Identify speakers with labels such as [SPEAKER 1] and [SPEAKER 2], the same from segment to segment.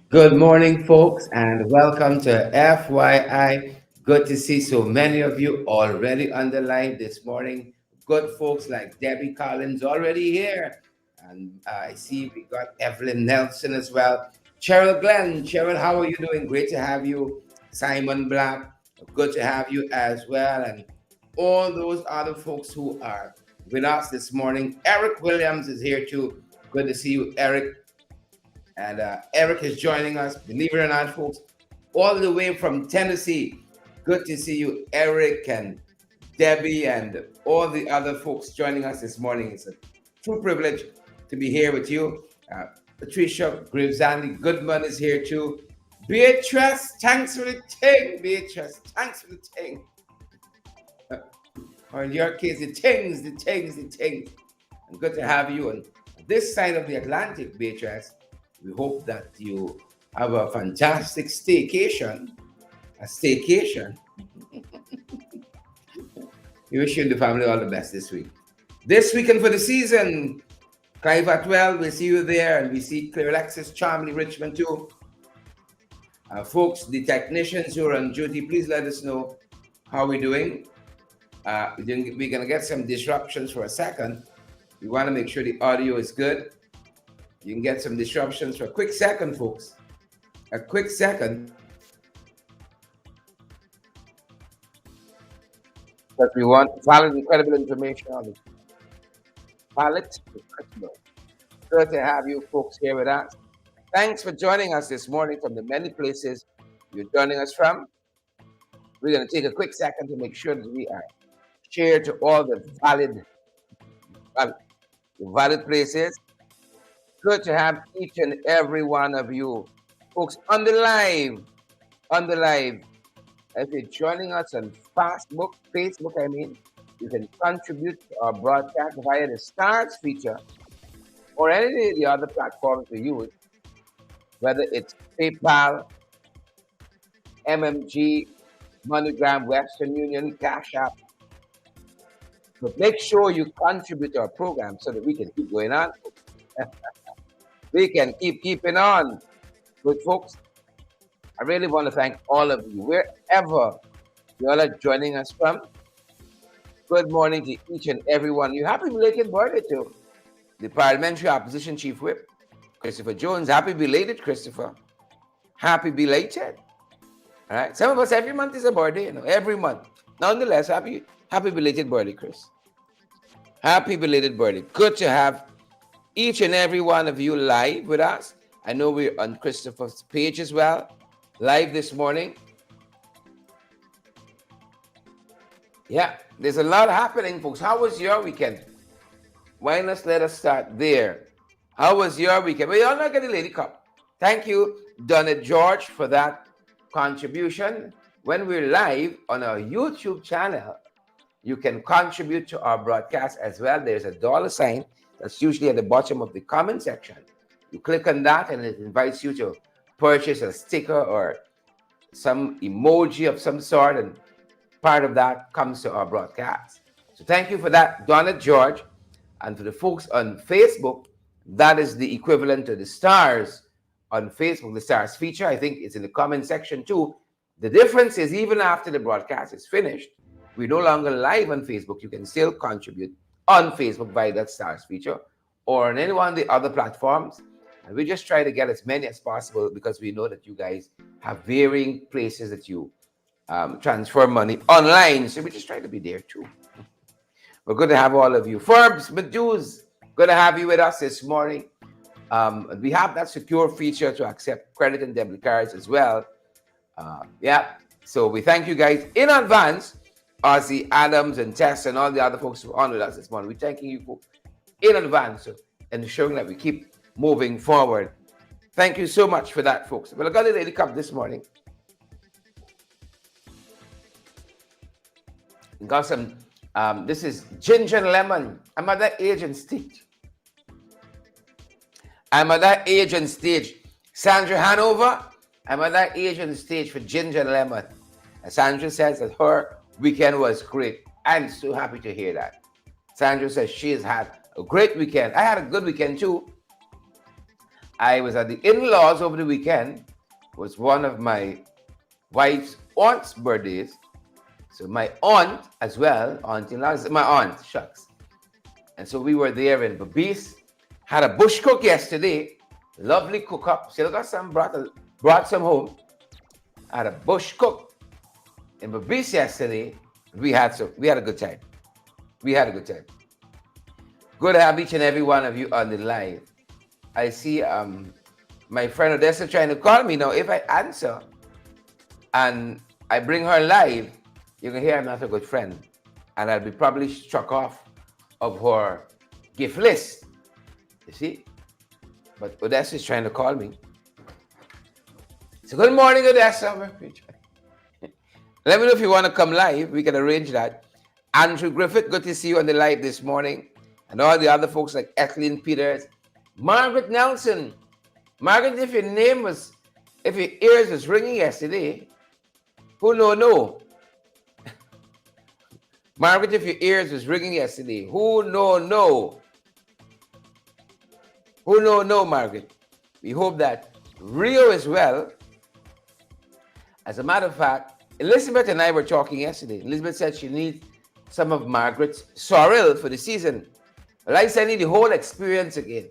[SPEAKER 1] Good morning, folks, and welcome to FYI. Good to see so many of you already on the line this morning. Good folks like Debbie Collins already here. And I see we got Evelyn Nelson as well. Cheryl Glenn. Cheryl, how are you doing? Great to have you. Simon Black, good to have you as well. And all those other folks who are with us this morning. Eric Williams is here too. Good to see you, Eric. And Eric is joining us, believe it or not, folks, all the way from Tennessee. Good to see you, Eric and Debbie and all the other folks joining us this morning. It's a true privilege to be here with you. Patricia Gravesandi Goodman is here too. Beatrice, thanks for the thing. Beatrice, thanks for the thing. Or in your case, the things. And good to have you on this side of the Atlantic, Beatrice. We hope that you have a fantastic staycation. A staycation. We wish you and the family all the best this week. This weekend for the season, Clive Atwell, we'll see you there. And we see Claire Alexis, Charmley Richmond too. Folks, the technicians who are on duty, please let us know how we're doing. We're going to get some disruptions for a second. We want to make sure the audio is good. You can get some disruptions for a quick second, folks. A quick second. But we want valid and credible information on it. Valid and credible. Good to have you folks here with us. Thanks for joining us this morning from the many places you're joining us from. We're going to take a quick second to make sure that we are shared to all the valid places. Good to have each and every one of you folks on the live. If you're joining us on Facebook, you can contribute to our broadcast via the stars feature or any of the other platforms we use, whether it's PayPal, MMG, MoneyGram, Western Union, Cash App. But make sure you contribute to our program so that we can keep going on. We can keeping on. Good folks, I really want to thank all of you, wherever you all are joining us from. Good morning to each and every one. You happy belated birthday to the Parliamentary Opposition Chief Whip, Christopher Jones. Happy belated, Christopher. Happy belated. All right. Some of us, every month is a birthday, every month. Nonetheless, happy belated birthday, Chris. Happy belated birthday. Good to have each and every one of you live with us. I know we're on Christopher's page as well, live this morning. Yeah, there's a lot happening, folks. How was your weekend? Why not let us start there? How was your weekend? Well, y'all not getting Lady Cup. Thank you, Donna George, for that contribution. When we're live on our YouTube channel, you can contribute to our broadcast as well. There's a $sign that's usually at the bottom of the comment section. You click on that and it invites you to purchase a sticker or some emoji of some sort, and part of that comes to our broadcast. So thank you for that, Donna George. And for the folks on Facebook, that is the equivalent to the stars on Facebook, the stars feature. I think it's in the comment section too. The difference is even after the broadcast is finished, we're no longer live on Facebook. You can still contribute on Facebook via that stars feature or on any one of the other platforms. And we just try to get as many as possible because we know that you guys have varying places that you transfer money online. So we just try to be there too. We're good to have all of you. Forbes, Meduse, good to have you with us this morning. We have that secure feature to accept credit and debit cards as well. So we thank you guys in advance. Ozzy, Adams, and Tess, and all the other folks who are on with us this morning. We're thanking you folks in advance and ensuring that we keep moving forward. Thank you so much for that, folks. Well, I got a Lady Cup this morning. Got some, this is ginger and lemon. I'm at that age and stage. Sandra Hanover, I'm at that age and stage for ginger and lemon. And Sandra says that her weekend was great. I'm so happy to hear that. Sandra says she has had a great weekend. I had a good weekend too. I was at the in-laws over the weekend. It was one of my wife's aunt's birthdays. So my aunt as well, aunt-in-law, my aunt, shucks. And so we were there in Babis. Had a bush cook yesterday. Lovely cook up. Still got some, brought some home. Had a bush cook in Babis yesterday. We had a good time. We had a good time. Good to have each and every one of you on the live. I see my friend Odessa trying to call me now. If I answer and I bring her live, you can hear I'm not a good friend. And I'll be probably struck off of her gift list. You see? But Odessa is trying to call me. So good morning, Odessa. Let me know if you want to come live. We can arrange that. Andrew Griffith, good to see you on the live this morning. And all the other folks like Ethelyn Peters. Margaret Nelson. Margaret, if your ears was ringing yesterday, who no? Margaret, if your ears was ringing yesterday, who no? Who no, Margaret? We hope that Rio as well. As a matter of fact, Elizabeth and I were talking yesterday. Elizabeth said she needs some of Margaret's sorrel for the season. Well, I said I need the whole experience again.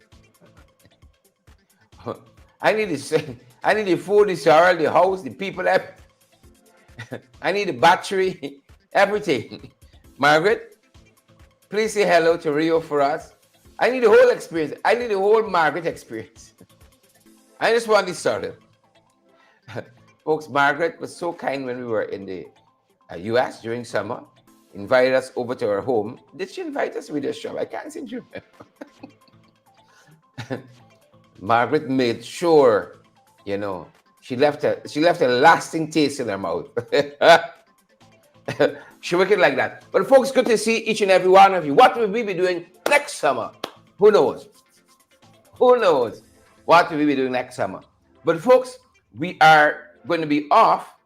[SPEAKER 1] I need the food, the sorrel, the house, the people. I need the battery, everything. Margaret, please say hello to Rio for us. I need the whole experience. I need the whole Margaret experience. I just want the sorrel. Folks, Margaret was so kind when we were in the U.S. during summer. Invited us over to her home. Did she invite us with a shop? I can't seem to remember. Margaret made sure, she left a lasting taste in her mouth. She worked it like that. But folks, good to see each and every one of you. What will we be doing next summer? Who knows? Who knows what will we be doing next summer? But folks, we are going to be off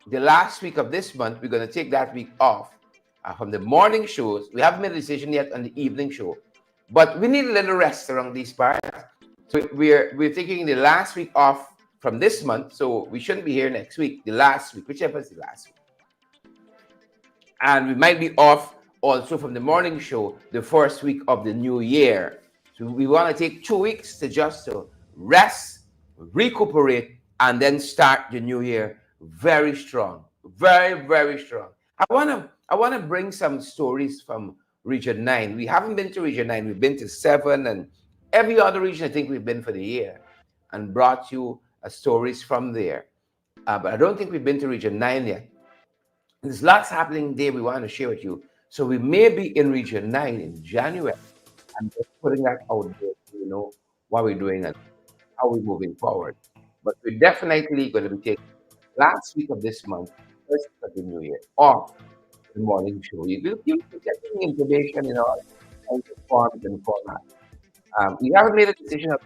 [SPEAKER 1] the last week of this month. We're going to take that week off from the morning shows. We haven't made a decision yet on the evening show, but we need a little rest around these parts. So we're taking the last week off from this month, so we shouldn't be here next week. The last week, whichever is the last week, and we might be off also from the morning show the first week of the new year. So we want to take 2 weeks to rest, recuperate, and then start the new year very strong, very, very strong. I want to bring some stories from Region 9. We haven't been to Region 9. We've been to 7 and every other region I think we've been for the year and brought you stories from there. But I don't think we've been to Region 9 yet. There's lots happening there we want to share with you. So we may be in Region 9 in January. I'm just putting that out there so you know what we're doing and how we're moving forward. But we're definitely going to be taking last week of this month, first of the new year, off the morning show. You'll be getting information in all kinds of forms and formats. We haven't made a decision about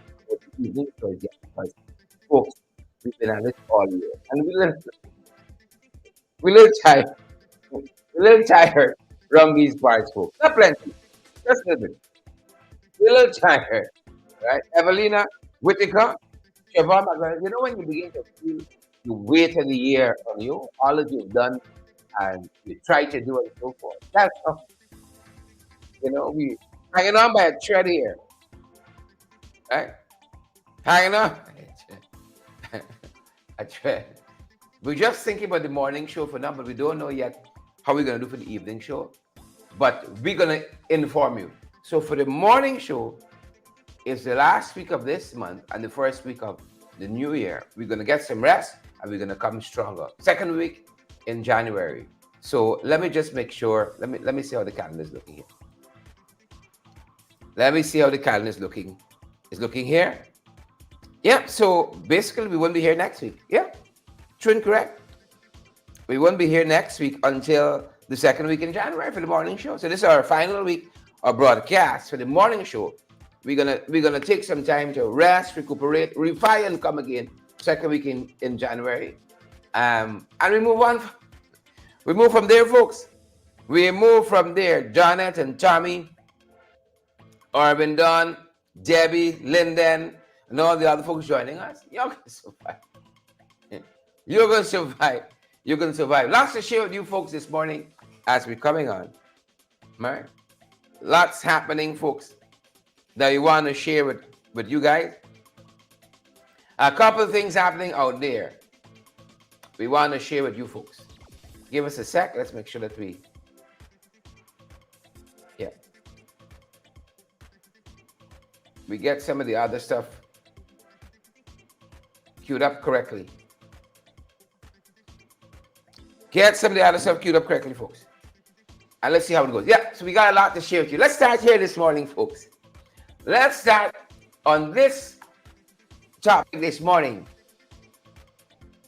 [SPEAKER 1] the evening show yet because, folks, we've been at it all year. And we're a little tired. We're a little tired from these parts, folks. Not plenty, just a little bit. We're a little tired, right? Evelina Whitaker, Siobhan, when you begin to feel the weight of the year on you, all that you've done and you try to do and so forth. That's we hanging on by a thread here, right? Hanging on a thread. We're just thinking about the morning show for now, but we don't know yet how we're going to do for the evening show. But we're going to inform you. So for the morning show, it's the last week of this month and the first week of the new year. We're going to get some rest and we're going to come stronger. Second week in January. So let me just make sure. Let me see how the calendar is looking here. Let me see how the calendar is looking. It's looking here. Yeah. So basically, we won't be here next week. Yeah. True and correct. We won't be here next week until the second week in January for the morning show. So this is our final week of broadcast for the morning show. We're gonna take some time to rest, recuperate, refine, and come again second week in January. And we move on. We move from there, folks. We move from there. Janet and Tommy, Arvin Don, Debbie, Linden, and all the other folks joining us, you're going to survive. You're going to survive. You're going to survive. Lots to share with you folks this morning as we're coming on. Right? Lots happening, folks, that we want to share with you guys. A couple of things happening out there we want to share with you folks. Give us a sec. Let's make sure that we get some of the other stuff queued up correctly. Get some of the other stuff queued up correctly, folks. And let's see how it goes. Yeah, so we got a lot to share with you. Let's start here this morning, folks. Let's start on this topic this morning.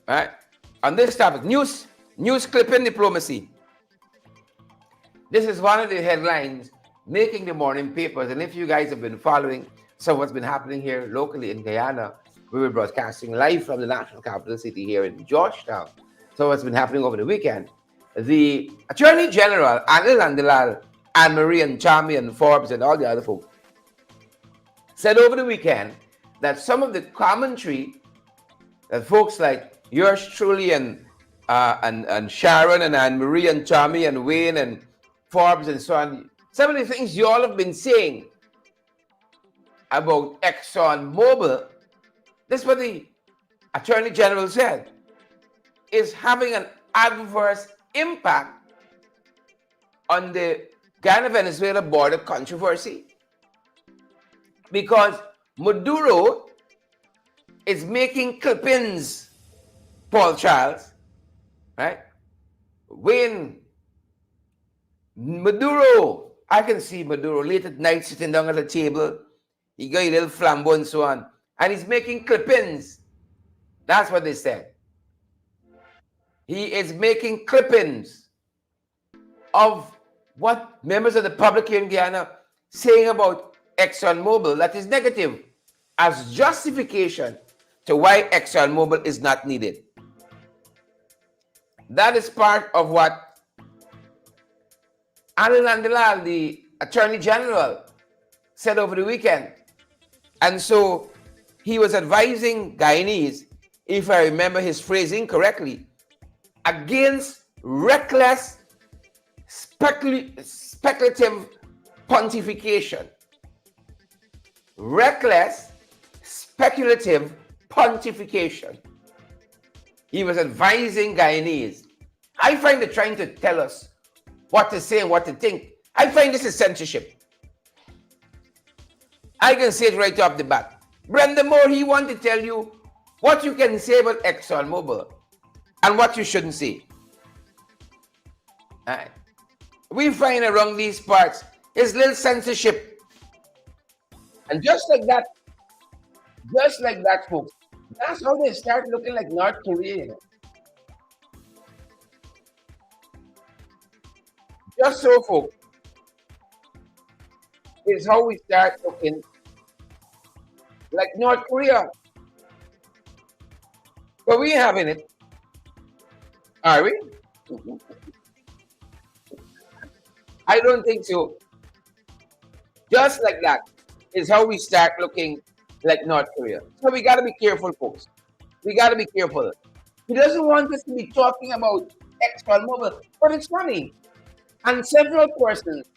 [SPEAKER 1] All right? On this topic, news clipping diplomacy. This is one of the headlines making the morning papers. And if you guys have been following some of what's been happening here locally in Guyana, we were broadcasting live from the national capital city here in Georgetown. So what's been happening over the weekend? The Attorney General, Anil Andilal, Anne-Marie and Chami and Forbes and all the other folks said over the weekend that some of the commentary that folks like yours truly and Sharon and Anne-Marie and Chami and Wayne and Forbes and so on, some of the things you all have been saying about ExxonMobil, this is what the Attorney General said, is having an adverse impact on the Guyana-Venezuela border controversy because Maduro is making clippings, Paul Charles, right? When Maduro, I can see Maduro late at night sitting down at a table, he got a little flambeau and so on, and he's making clippings. That's what they said. He is making clippings of what members of the public here in Guyana saying about ExxonMobil that is negative as justification to why ExxonMobil is not needed. That is part of what Anil Andilal, the Attorney General, said over the weekend. And so he was advising Guyanese, if I remember his phrasing correctly, against reckless speculative pontification. Reckless speculative pontification. He was advising Guyanese. I find it trying to tell us what to say and what to think. I find this is censorship. I can say it right off the bat. Brenda Moore, he wants to tell you what you can say about ExxonMobil and what you shouldn't say. All right. We find around these parts is little censorship. And just like that, folks, that's how they start looking like North Korea. Just so, folks, is how we start looking like North Korea. But we ain't having it. Are we? I don't think so. Just like that is how we start looking like North Korea. So we got to be careful, folks. We got to be careful. He doesn't want us to be talking about ExxonMobil, but it's funny. And several persons,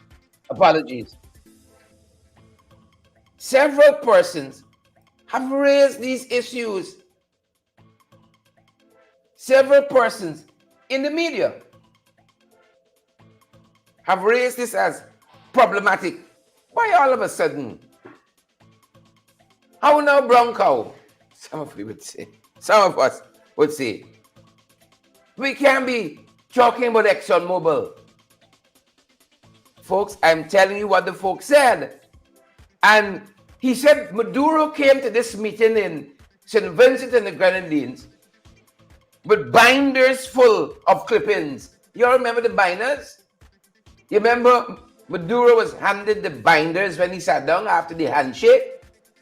[SPEAKER 1] apologies, several persons have raised these issues. Several persons in the media have raised this as problematic. Why all of a sudden? How now, brown cow? Some of you would say. Some of us would say. We can't be talking about ExxonMobil. Folks, I'm telling you what the folks said. And he said Maduro came to this meeting in St. Vincent and the Grenadines with binders full of clippings. You all remember the binders? You remember Maduro was handed the binders when he sat down after the handshake?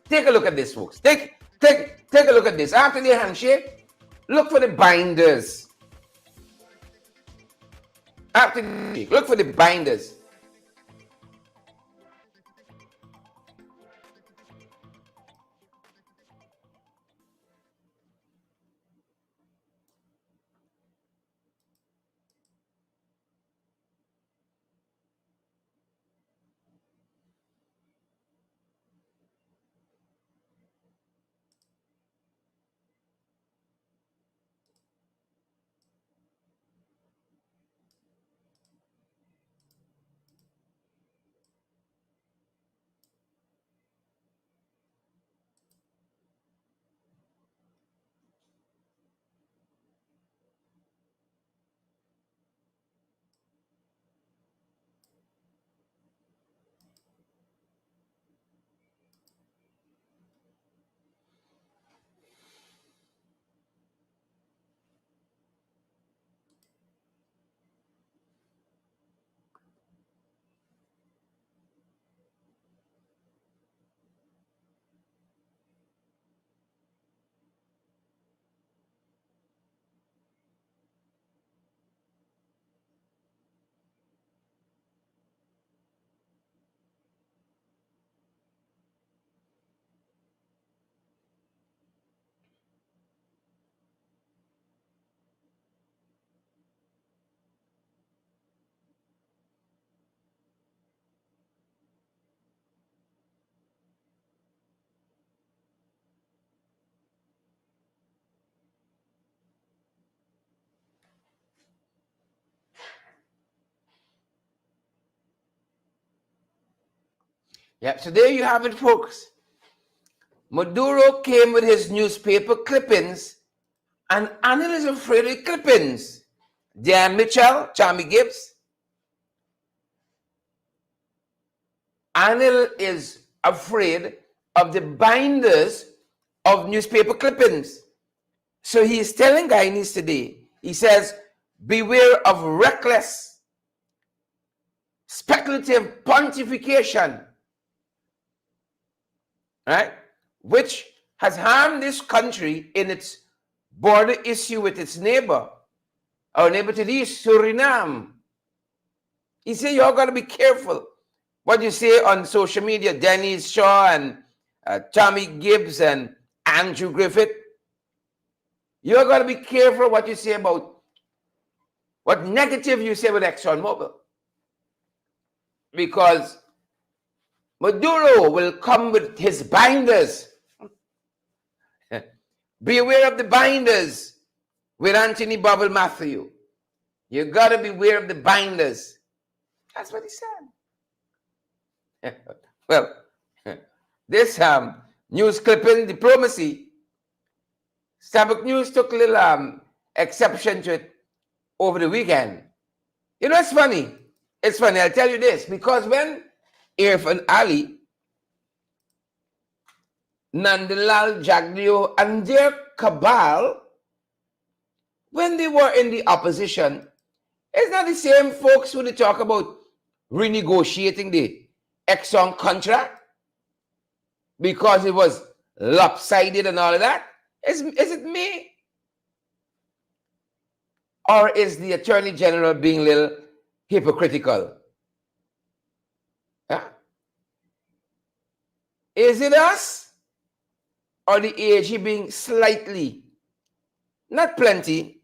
[SPEAKER 1] Take a look at this, folks. Take a look at this. After the handshake, look for the binders. After the handshake, look for the binders. Yeah, so there you have it, folks. Maduro came with his newspaper clippings, and Anil is afraid of clippings. Dan Mitchell, Tommy Gibbs. Anil is afraid of the binders of newspaper clippings. So he is telling Guyanese today, he says, beware of reckless, speculative pontification, right? Which has harmed this country in its border issue with its neighbor, our neighbor to the east, Suriname. He said, you all got to be careful what you say on social media. Dennis Shaw and Tommy Gibbs and Andrew Griffith. You all got to be careful what you say about, what negative you say with ExxonMobil. Because Maduro will come with his binders. Be aware of the binders with Anthony Bubble Matthew. You got to be aware of the binders. That's what he said. Well, this news clipping, diplomacy, Starbuck News took a little exception to it over the weekend. You know, it's funny. It's funny. I'll tell you this. Because when Irfan Ali, Nandalal Jagdeo, and their cabal, when they were in the opposition, it's not the same folks who they talk about renegotiating the Exxon contract because it was lopsided and all of that. Is it me? Or is the Attorney General being a little hypocritical? Huh? Is it us? Or the AG being slightly, not plenty,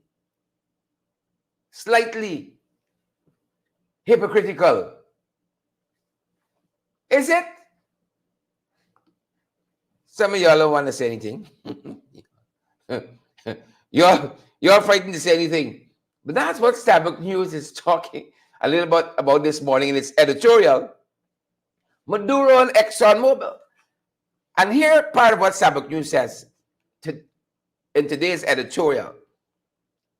[SPEAKER 1] slightly hypocritical? Is it? Some of y'all don't want to say anything. You're frightened to say anything. But that's what Starbuck News is talking a little bit about this morning in its editorial. Maduro and ExxonMobil. And here, part of what Starbuck News says in today's editorial.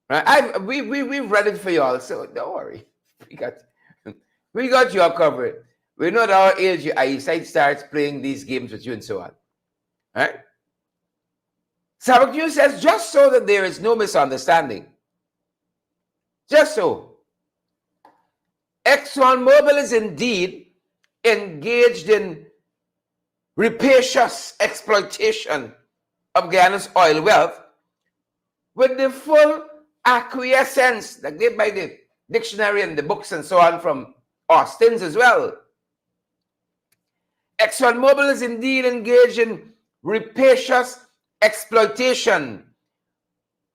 [SPEAKER 1] Right? We've read it for y'all, so don't worry. We got you all covered. We know at our age, your eyesight starts playing these games with you and so on. Right? Starbuck News says, just so that there is no misunderstanding, just so, ExxonMobil is indeed engaged in rapacious exploitation of Guyana's oil wealth with the full acquiescence that given by the dictionary and the books and so on from Austin's as well. ExxonMobil is indeed engaged in rapacious exploitation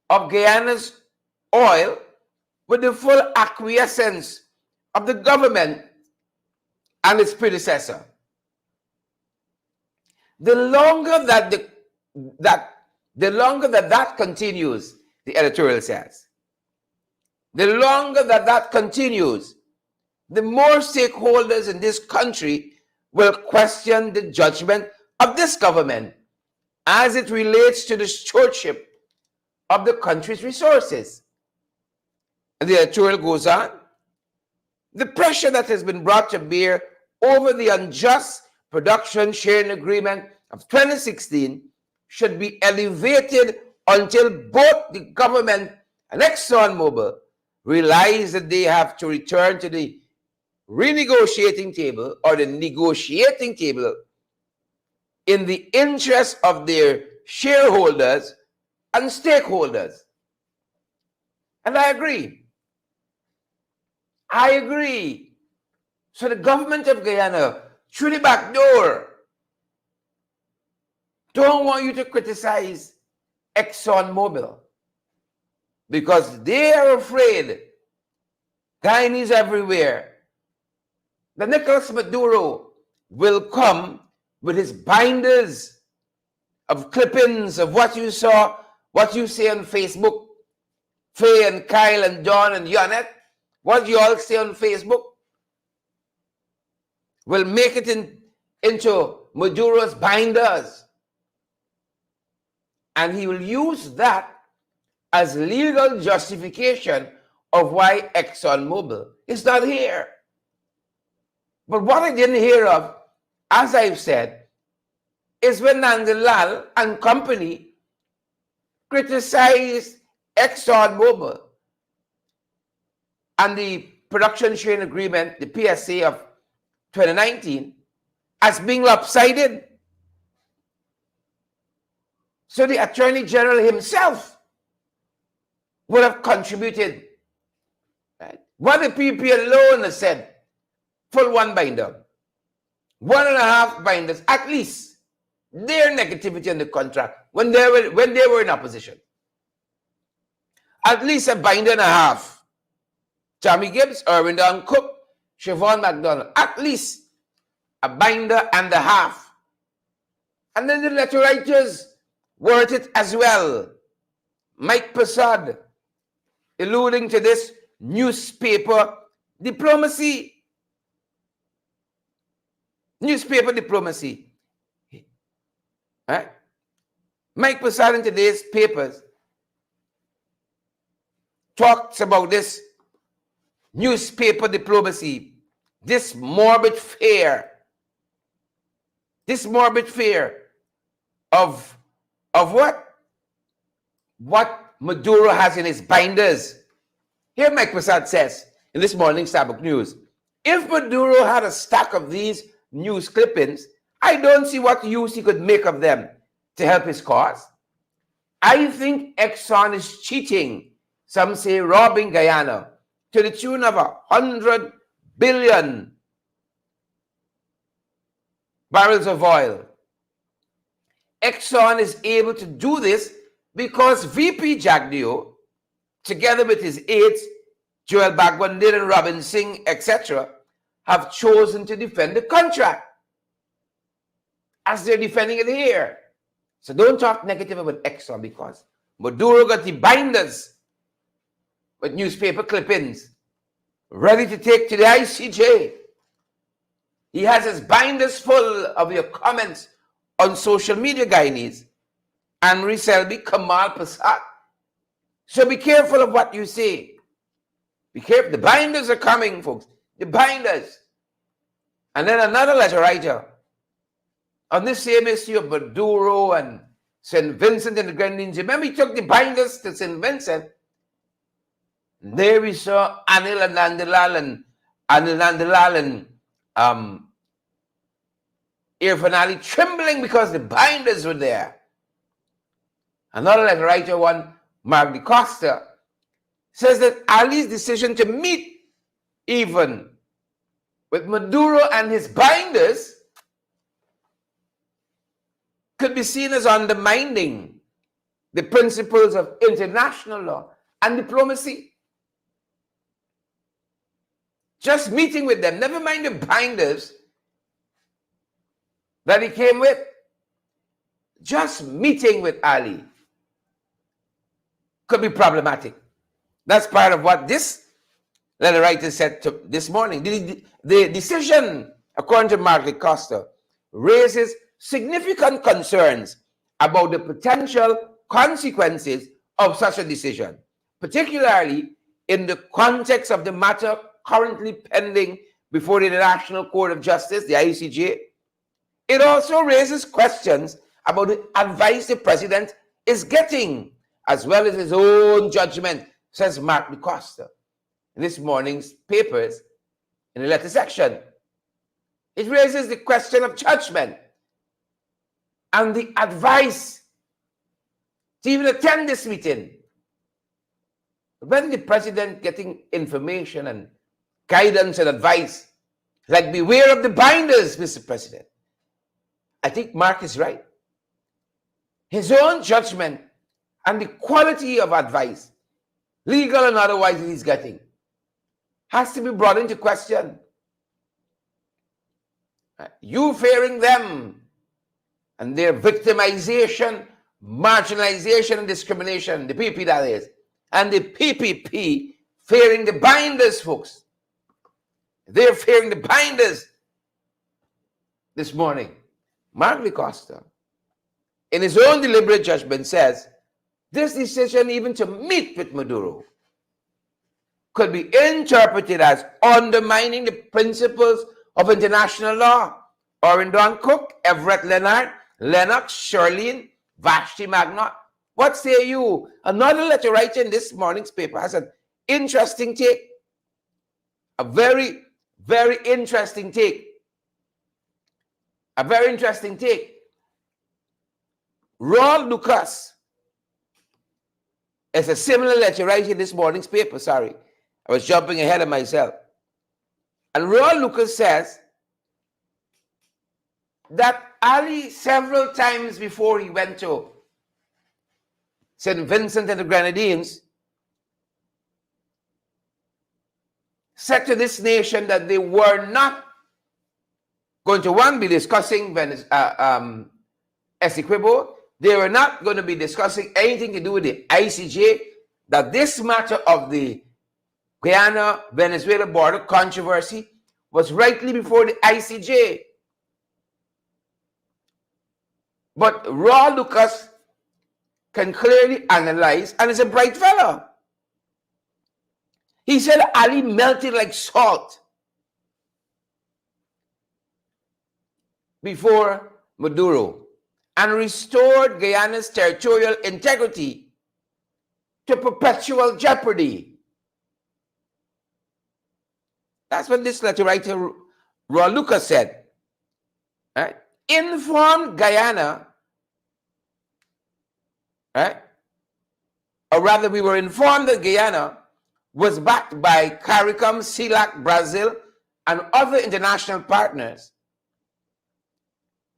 [SPEAKER 1] of Guyana's oil with the full acquiescence of the government and its predecessor. The longer that continues, the editorial says, the longer that continues, the more stakeholders in this country will question the judgment of this government as it relates to the stewardship of the country's resources. And the editorial goes on. The pressure that has been brought to bear over the unjust production sharing agreement of 2016 should be elevated until both the government and ExxonMobil realize that they have to return to the renegotiating table or the negotiating table in the interest of their shareholders and stakeholders. And I agree. I agree. So the government of Guyana, through the back door, don't want you to criticize ExxonMobil because they are afraid, Guyanese everywhere, that Nicolas Maduro will come with his binders of clippings of what you saw, what you say on Facebook, Faye and Kyle and John and Yonet, what you all say on Facebook, will make it in into Maduro's binders. And he will use that as legal justification of why ExxonMobil is not here. But what I didn't hear of, as I've said, is when Nandalal and company criticized ExxonMobil and the production sharing agreement, the PSA of 2019, as being lopsided. So the Attorney General himself would have contributed. Right? What the PP alone has said, full one binder, 1.5 binders, at least their negativity on the contract when they were in opposition. At least a binder and a half. Tommy Gibbs, Irwin Don Cook, Siobhan McDonald, at least a binder and a half. And then the letter writers were at it as well. Mike Prasad, alluding to this newspaper diplomacy. Newspaper diplomacy. Right? Mike Prasad in today's papers talks about this newspaper diplomacy, this morbid fear of what? What Maduro has in his binders. Here Mike Prasad says in this morning's Starbuck News, if Maduro had a stack of these news clippings, I don't see what use he could make of them to help his cause. I think Exxon is cheating, some say robbing Guyana, to the tune of 100 billion barrels of oil. Exxon is able to do this because VP Jagdeo, together with his aides, Joel Bagwandil and Robin Singh, etc., have chosen to defend the contract as they're defending it here. So don't talk negative about Exxon because Maduro got the binders with newspaper clippings ready to take to the ICJ. He has his binders full of your comments on social media, Guyanese. Anne-Marie Selby, Kamal Prasad. So be careful of what you say. Be careful. The binders are coming, folks. The binders. And then another letter writer on this same issue of Maduro and St. Vincent and the Grenadines. Remember, he took the binders to St. Vincent. There we saw Anil Nandalal and Irfan Ali trembling because the binders were there. Another letter writer, one, Mark DeCosta, says that Ali's decision to meet even with Maduro and his binders could be seen as undermining the principles of international law and diplomacy. Just meeting with them, never mind the binders that he came with, just meeting with Ali could be problematic. That's part of what this letter writer said this morning. The decision, according to Mark DeCosta, raises significant concerns about the potential consequences of such a decision, particularly in the context of the matter currently pending before the International Court of Justice, the ICJ. It also raises questions about the advice the president is getting, as well as his own judgment, says Mark DeCosta in this morning's papers in the letter section. It raises the question of judgment and the advice to even attend this meeting. When the president getting information and guidance and advice, like beware of the binders, Mr. President, I think Mark is right. His own judgment and the quality of advice, legal and otherwise, that he's getting, has to be brought into question. You fearing them and their victimization, marginalization, and discrimination, the PP that is, and the PPP fearing the binders, folks. They're fearing the binders. this morning, Mark Costa, in his own deliberate judgment, says this decision even to meet with Maduro could be interpreted as undermining the principles of international law. Orin Don Cook, Everett Leonard, Lennox, Shirlene, Vashti Magnot. What say you? Another letter writer in this morning's paper has an interesting take. A very, very interesting take. A very interesting take. Raul Lucas is a similar letter right in this morning's paper. Sorry, I was jumping ahead of myself. And Raul Lucas says that Ali, several times before he went to St. Vincent and the Grenadines, said to this nation that they were not going to, be discussing Essequibo. They were not going to be discussing anything to do with the ICJ, that this matter of the Guyana-Venezuela border controversy was rightly before the ICJ. But Raul Lucas can clearly analyze, and is a bright fellow. He said Ali melted like salt before Maduro and restored Guyana's territorial integrity to perpetual jeopardy. That's what this letter writer Raul Lucas said. Right? Informed Guyana, right? Or rather, we were informed that Guyana was backed by CARICOM, CELAC, Brazil, and other international partners.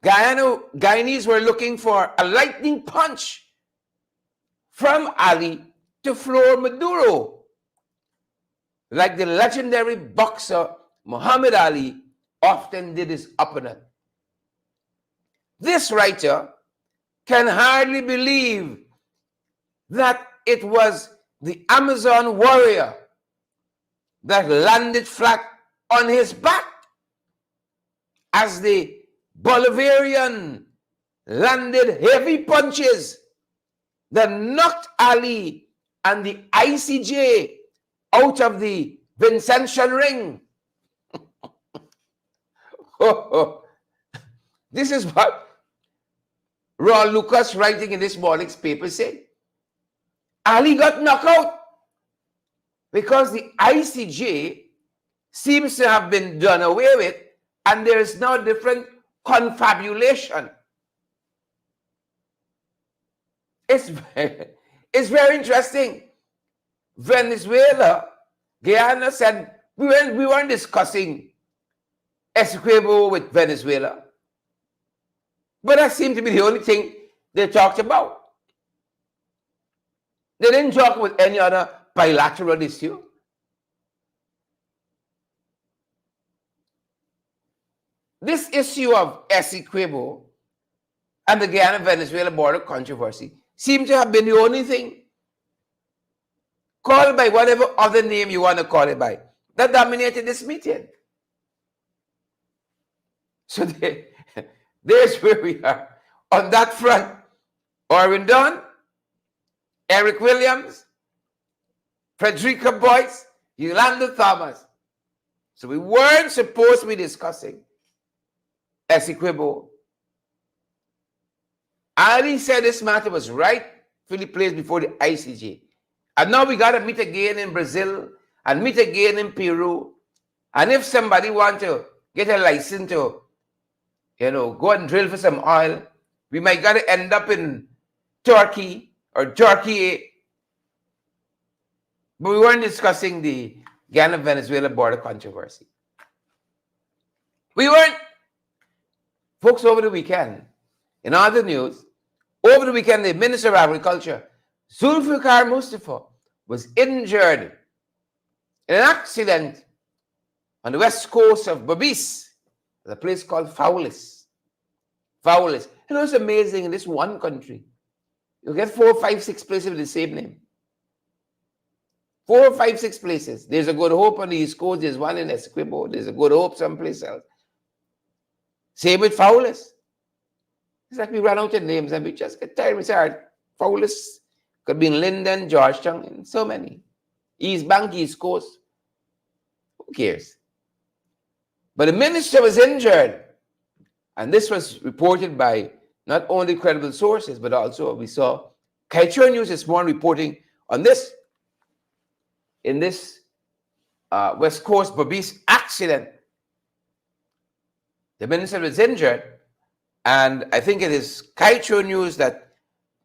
[SPEAKER 1] Guyanese were looking for a lightning punch from Ali to floor Maduro, like the legendary boxer Muhammad Ali often did his opponent. This writer can hardly believe that it was the Amazon warrior that landed flat on his back as the Bolivarian landed heavy punches that knocked Ali and the ICJ out of the Vincentian ring. This is what Raul Lucas, writing in this morning's paper, said. Ali got knocked out because the ICJ seems to have been done away with, and there is now different confabulation. It's very interesting. Venezuela, Guyana said we weren't discussing Essequibo with Venezuela, but that seemed to be the only thing they talked about. They didn't talk about any other bilateral issue. This issue of Essequibo and the Guyana-Venezuela border controversy seemed to have been the only thing, called by whatever other name you want to call it by, that dominated this meeting. So there's where we are. On that front, Orin Dunn, Eric Williams, Frederica Boyce, Yolanda Thomas. So we weren't supposed to be discussing Essequibo. Ali said this matter was rightfully placed before the ICJ. And now we got to meet again in Brazil and meet again in Peru. And if somebody wants to get a license to, go and drill for some oil, we might got to end up in Turkey or Turkey. But we weren't discussing the Guyana-Venezuela border controversy. We weren't. Folks, over the weekend, in other news, over the weekend, the Minister of Agriculture, Zulfikar Mustafa, was injured in an accident on the west coast of Babis, a place called Faulis. Faulis. It's amazing in this one country. You get 4, 5, 6 places with the same name. 4, 5, 6 places. There's a Good Hope on the East Coast. There's one in Essequibo. There's a Good Hope someplace else. Same with Fowlers. It's like we run out of names and we just get tired. We say, all right, Fowlers could be in Linden, Georgetown, and so many. East Bank, East Coast. Who cares? But the minister was injured. And this was reported by not only credible sources, but also we saw Kaichur News this morning reporting on this, in this West Coast Berbice accident. The minister was injured, and I think it is Kaichur News that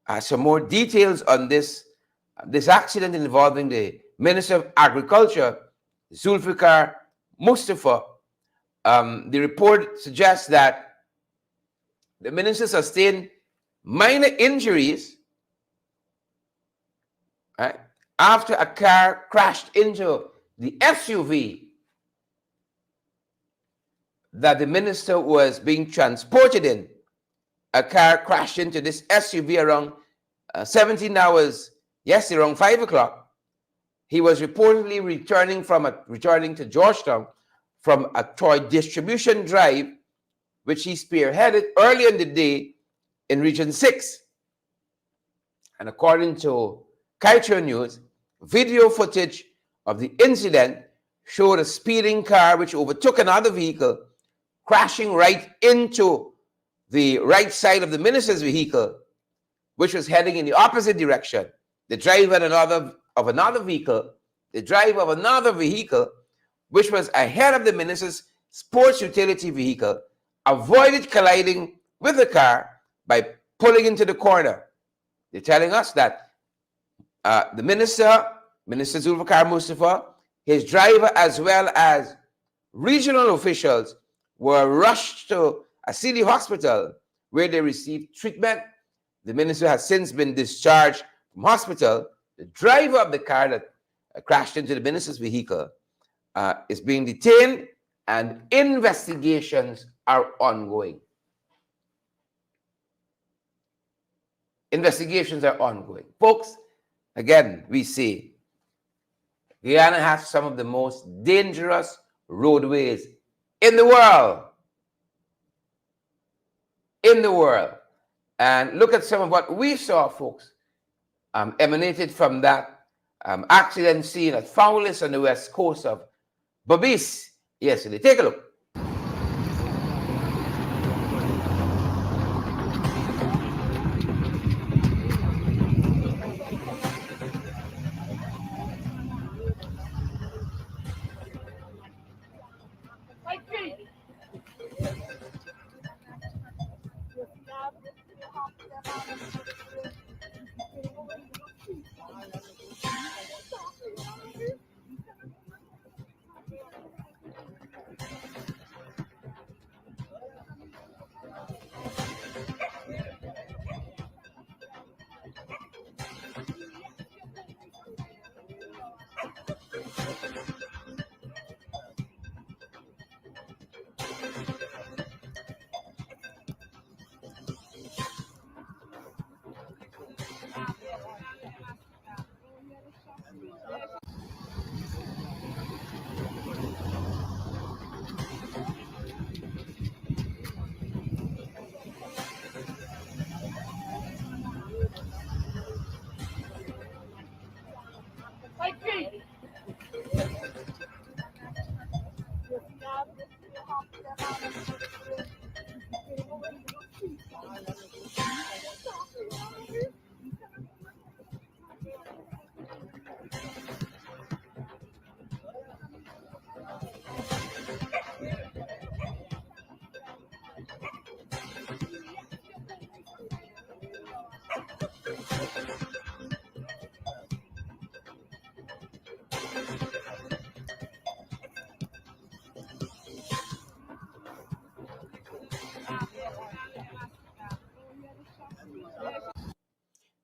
[SPEAKER 1] has some more details on this accident involving the Minister of Agriculture, Zulfikar Mustafa. The report suggests that the minister sustained minor injuries, right, after a car crashed into the SUV that the minister was being transported in. A car crashed into this SUV around 17 hours yesterday, around 5 o'clock. He was reportedly returning to Georgetown from a toy distribution drive, which he spearheaded early in the day in Region 6. And according to Kaichur News, video footage of the incident showed a speeding car which overtook another vehicle, crashing right into the right side of the minister's vehicle, which was heading in the opposite direction. The driver of another vehicle, which was ahead of the minister's sports utility vehicle, avoided colliding with the car by pulling into the corner. They're telling us that the Minister Zulfikar Mustafa, his driver, as well as regional officials were rushed to a city hospital where they received treatment. The minister has since been discharged from hospital. The driver of the car that crashed into the minister's vehicle is being detained, and investigations are ongoing. Investigations are ongoing. Folks, again, we say Guyana has some of the most dangerous roadways in the world. And look at some of what we saw, folks, emanated from that accident scene at Fowlis on the west coast of Berbice yesterday. Take a look.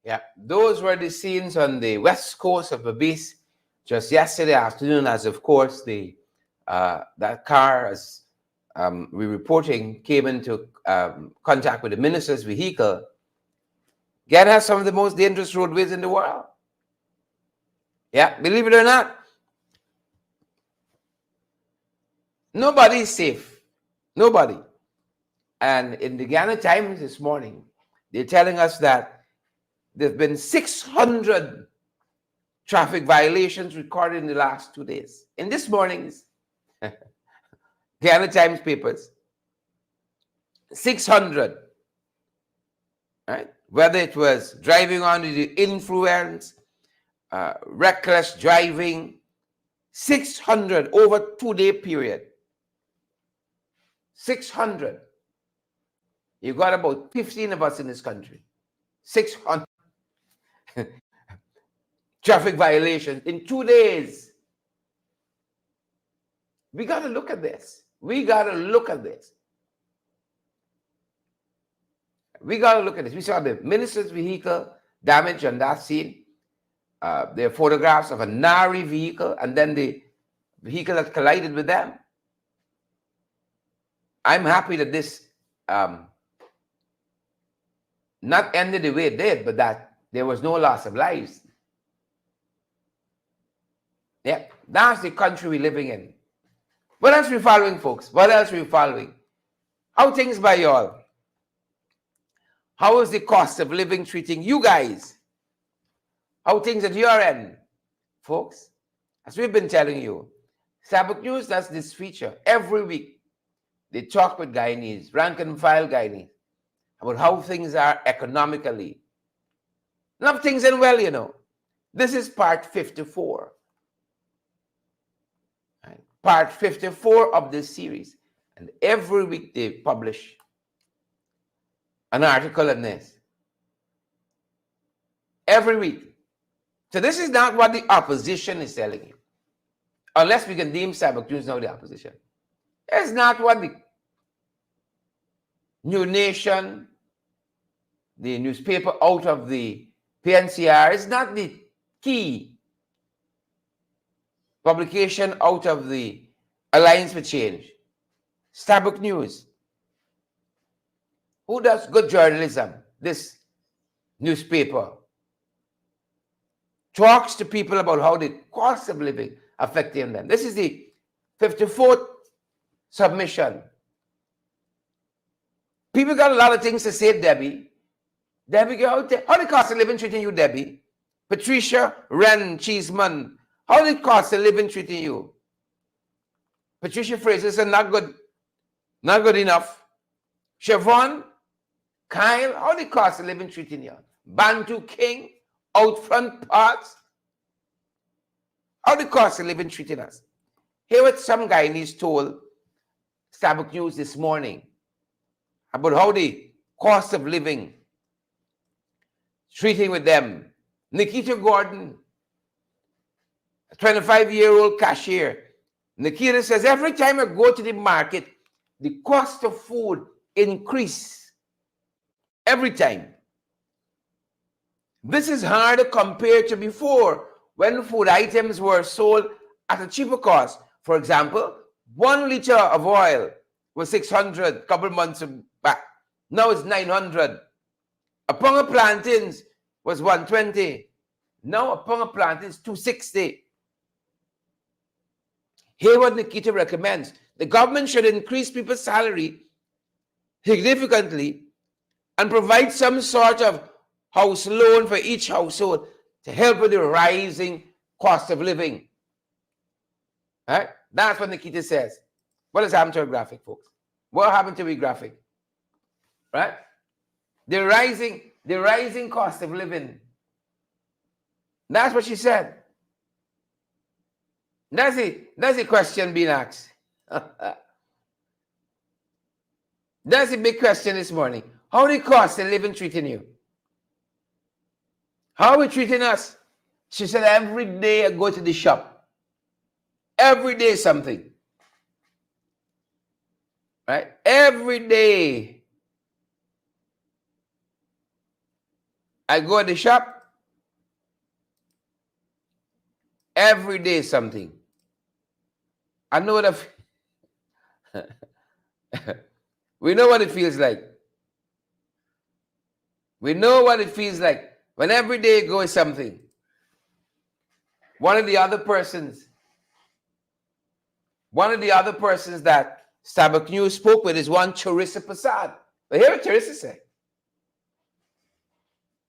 [SPEAKER 1] Yeah, those were the scenes on the west coast of Berbice just yesterday afternoon, as of course that car, as we're reporting, came into contact with the minister's vehicle. Guyana has some of the most dangerous roadways in the world. Yeah, believe it or not, nobody is safe. Nobody. And in the Guyana Times this morning, they're telling us that there have been 600 traffic violations recorded in the last 2 days. In this morning's Guyana Times papers, 600, right? Whether it was driving under the influence, reckless driving, 600 over 2-day period. 600. You got about 15 of us in this country. 600 traffic violations in 2 days. We got to look at this. We got to look at this. We got to look at this. We saw the minister's vehicle damaged on that scene. There are photographs of a Nari vehicle and then the vehicle that collided with them. I'm happy that this not ended the way it did, but that there was no loss of lives. Yeah, that's the country we're living in. What else are we following, folks? What else are we following? How things by y'all? How is the cost of living treating you guys? How things at your end, folks? As we've been telling you, Sabbath News does this feature every week. They talk with Guyanese, rank and file Guyanese, about how things are economically. Enough things and well, you know. This is part 54. Right? Part 54 of this series. And every week they publish an article on this. Every week. So this is not what the opposition is telling you. Unless we can deem Sabbath News now the opposition. It's not what the New Nation, the newspaper out of the PNCR, is not the key publication out of the Alliance for Change. Sabbath News. Who does good journalism? This newspaper talks to people about how the cost of living affecting them. This is the 54th submission. People got a lot of things to say, Debbie. Debbie, how the cost of living treating you, Debbie? Patricia Wren Cheeseman, how the cost of living treating you? Patricia Fraser said, not good enough. Siobhan, Kyle, how the cost of living treating you? Bantu King, out front parts, how the cost of living treating us? Here what some Guyanese told Sabbath News this morning about how the cost of living treating with them. Nikita Gordon, a 25-year-old cashier. Nikita says, every time I go to the market, the cost of food increase. Every time. This is hard to compare to before, when food items were sold at a cheaper cost. For example, 1 liter of oil was $600 a couple months back. Now it's $900. A pound of plantains was $120. Now a pound of plantains $260. Here what Nikita recommends. The government should increase people's salary significantly and provide some sort of house loan for each household to help with the rising cost of living. Right? That's what Nikita says. What has happened to our graphic, folks? What happened to our graphic? Right? The rising cost of living. That's what she said. That's the question being asked. That's the big question this morning. How the cost of living treating you? How are we treating us? She said, every day I go to the shop. Every day something. Right? Every day I go to the shop. Every day something. I know what we know what it feels like. We know what it feels like when every day goes something. One of the other persons that Starbuck News spoke with his one Charissa Prasad. But here what Charissa said.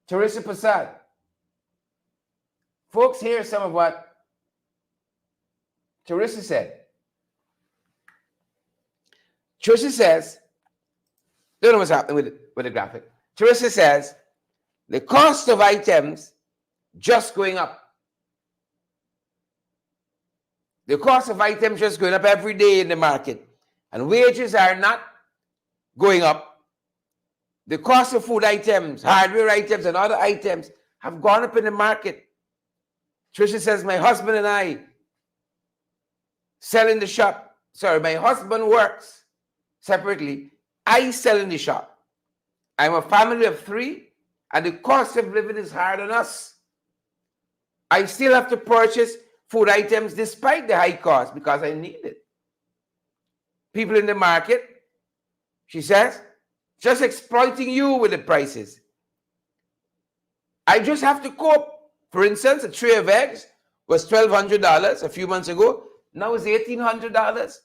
[SPEAKER 1] Charissa Prasad. Folks, here's some of what Charissa said. Charissa says, don't know what's happening with the graphic. Charissa says, the cost of items just going up. The cost of items just going up every day in the market. And wages are not going up. The cost of food items, hardware items, and other items have gone up in the market. Tricia says, my husband and I sell in the shop. Sorry, my husband works separately. I sell in the shop. I'm a family of 3, and the cost of living is hard on us. I still have to purchase food items despite the high cost because I need it. People in the market, she says, just exploiting you with the prices. I just have to cope. For instance, a tray of eggs was $1,200 a few months ago. Now it's $1,800.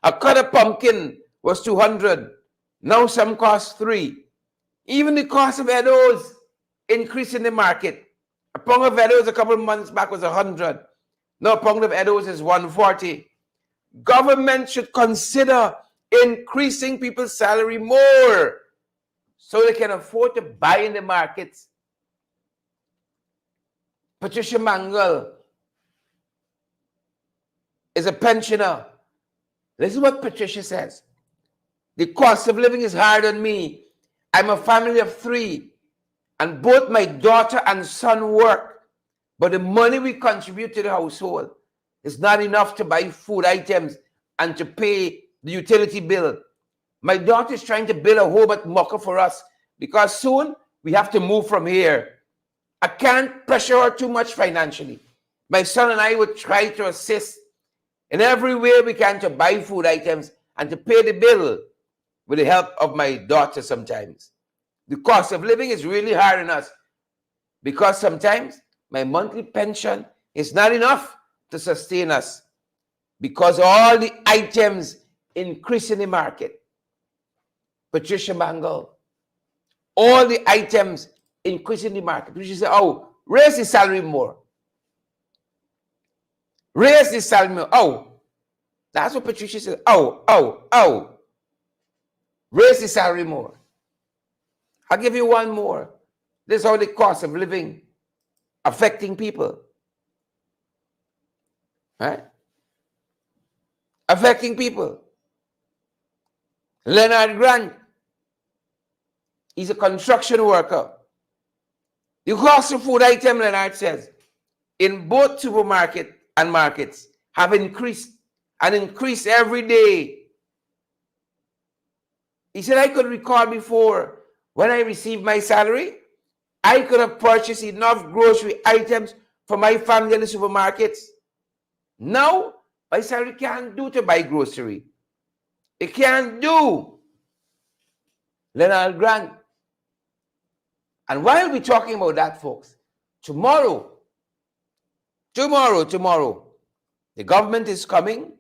[SPEAKER 1] A cut of pumpkin was $200. Now some cost $3. Even the cost of Edos increased in the market. A pound of Edos a couple of months back was $100. Now a pound of Edos is $140. Government should consider increasing people's salary more so they can afford to buy in the markets. Patricia Mangle is a pensioner. This is what Patricia says. The cost of living is hard on me. I'm a family of 3, and both my daughter and son work. But the money we contribute to the household is not enough to buy food items and to pay the utility bill. My daughter is trying to build a home at Mocha for us because soon we have to move from here. I can't pressure her too much financially. My son and I would try to assist in every way we can to buy food items and to pay the bill with the help of my daughter sometimes. The cost of living is really hard on us because sometimes my monthly pension is not enough to sustain us because all the items increase in the market. Patricia Mangle, all the items increase in the market. Patricia said, oh, raise the salary more. Raise the salary more. Oh, that's what Patricia said. Oh. Raise the salary more. I'll give you one more. This is how the cost of living affecting people. Right? Affecting people. Leonard Grant, he's a construction worker. The cost of food item, Leonard says, in both supermarket and markets have increased and increased every day. He said, I could recall before when I received my salary, I could have purchased enough grocery items for my family in the supermarkets. Now, my salary can't do to buy grocery. It can't do. Leonard Grant. And while we're talking about that, folks, tomorrow, the government is coming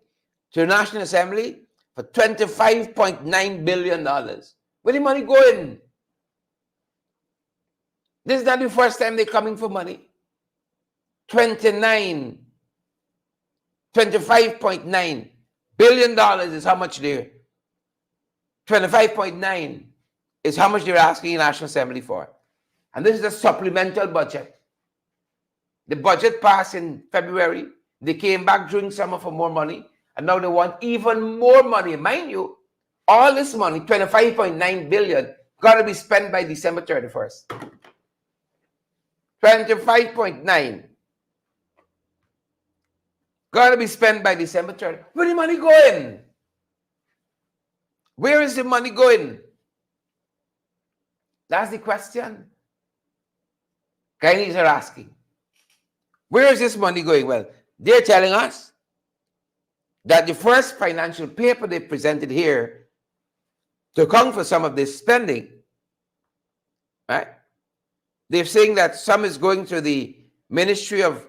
[SPEAKER 1] to the National Assembly for $25.9 billion. Where the money going? This is not the first time they're coming for money. $25.9 billion is how much they're. 25.9 is how much they're asking the National Assembly for. And this is a supplemental budget. The budget passed in February. They came back during summer for more money. And now they want even more money. Mind you, all this money, $25.9 billion, got to be spent by December 31st. 25.9. Got to be spent by December 30th. Where the money going? Where is the money going? That's the question Guyanese are asking. Where is this money going? Well, they're telling us that the first financial paper they presented here to account for some of this spending, right? They're saying that some is going to the Ministry of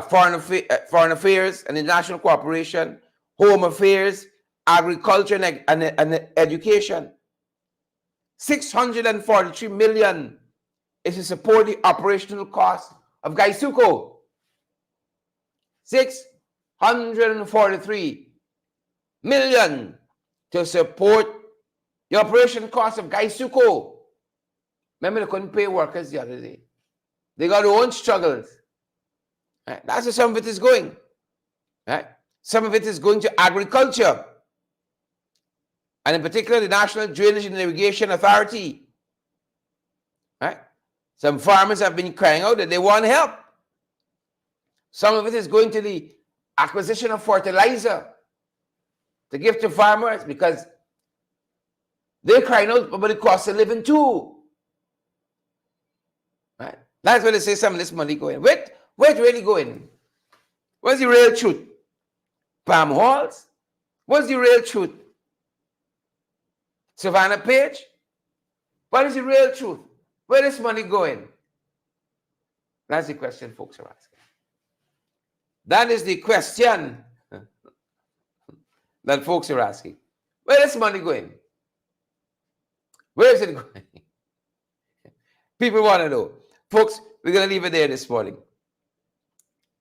[SPEAKER 1] Foreign Affairs and International Cooperation, home affairs, agriculture, and education. 643 million is to support the operational cost of Gaisuko. 643 million to support the operation cost of Gaisuko. Remember, they couldn't pay workers the other day. They got their own struggles. Right? That's where some of it is going. Right? Some of it is going to agriculture. And in particular, the National Drainage and Irrigation Authority. Right? Some farmers have been crying out that they want help. Some of it is going to the acquisition of fertilizer to give to farmers because they're crying out about the cost of living too. Right? That's where they say some of this money going. Where it really going? What's the real truth? Palm Halls? What's the real truth? Savannah Page? What is the real truth? Where is money going? That's the question folks are asking. That is the question that folks are asking. Where is money going? Where is it going? People want to know. Folks, we're going to leave it there this morning.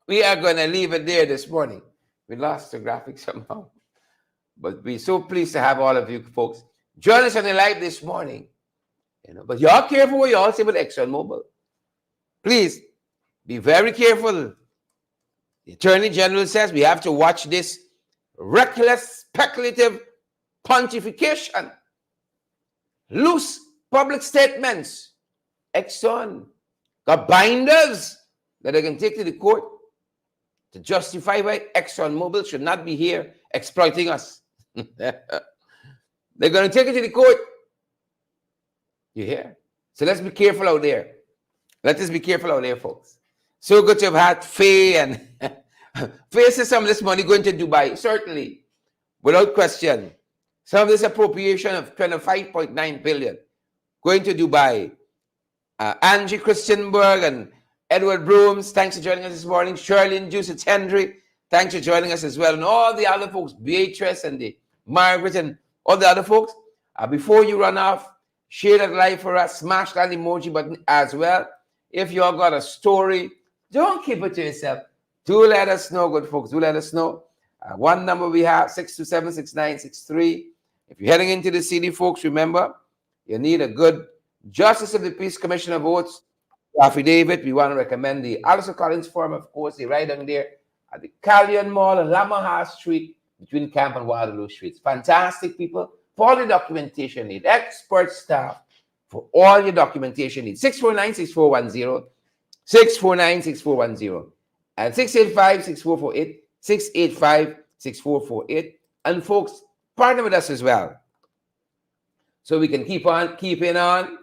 [SPEAKER 1] We are going to leave it there this morning. We lost the graphic somehow. But we're so pleased to have all of you folks join us on the live this morning. But y'all careful what y'all say with ExxonMobil. Please be very careful. The Attorney General says we have to watch this reckless, speculative pontification. Loose public statements. Exxon got binders that they can take to the court to justify why ExxonMobil should not be here exploiting us. They're going to take it to the court. You hear? So let's be careful out there. Let us be careful out there, folks. So good to have had Faye and Faye says some of this money going to Dubai. Certainly, without question. Some of this appropriation of 25.9 billion going to Dubai. Angie Christianberg and Edward Brooms, thanks for joining us this morning. Shirley Juice Henry, thanks for joining us as well. And all the other folks, Beatrice and the Margaret and all the other folks. Before you run off, share that live for us. Smash that emoji button as well. If you all got a story, don't keep it to yourself. Do let us know, good folks. Do let us know. One number we have, 627-6963. If you're heading into the city, folks, remember, you need a good Justice of the Peace Commission of Votes affidavit. We want to recommend the Alistair Collins Forum, of course. They're right down there at the Callion Mall and Lamaha Street between Camp and Waterloo Streets. Fantastic people for all the documentation need. Expert staff for all your documentation needs. 649-6410, 649-6410, and 685-6448, 685-6448. And folks, partner with us as well, so we can keep on keeping on.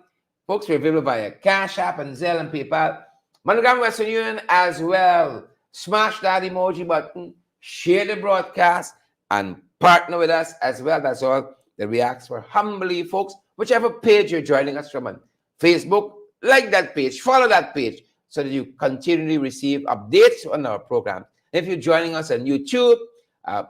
[SPEAKER 1] Folks, we're available via Cash App and Zelle and PayPal. MoneyGram Western Union as well. Smash that emoji button, share the broadcast, and partner with us as well. That's all that we ask for humbly, folks. Whichever page you're joining us from on Facebook, like that page, follow that page so that you continually receive updates on our program. If you're joining us on YouTube,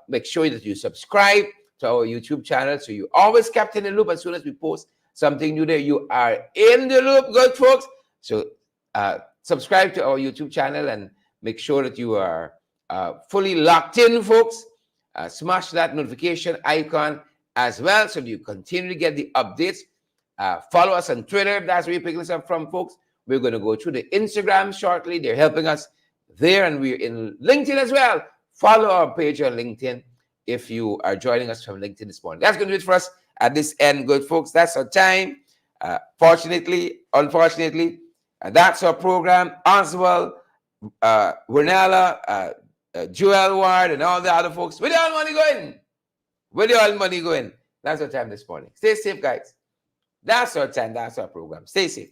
[SPEAKER 1] make sure that you subscribe to our YouTube channel so you're always kept in the loop. As soon as we post something new there, you are in the loop, good folks. So subscribe to our YouTube channel and make sure that you are fully locked in, folks. Smash that notification icon as well so that you continue to get the updates. Follow us on Twitter if that's where you're picking us up from, folks. We're going to go through the Instagram shortly. They're helping us there, and we're in LinkedIn as well. Follow our page on LinkedIn if you are joining us from LinkedIn this morning. That's going to do it for us at this end, good folks. That's our time. Fortunately, unfortunately, that's our program. Oswald, Renella, Joel Ward, and all the other folks. Where the all money going? Where the all money going? That's our time this morning. Stay safe, guys. That's our time. That's our program. Stay safe.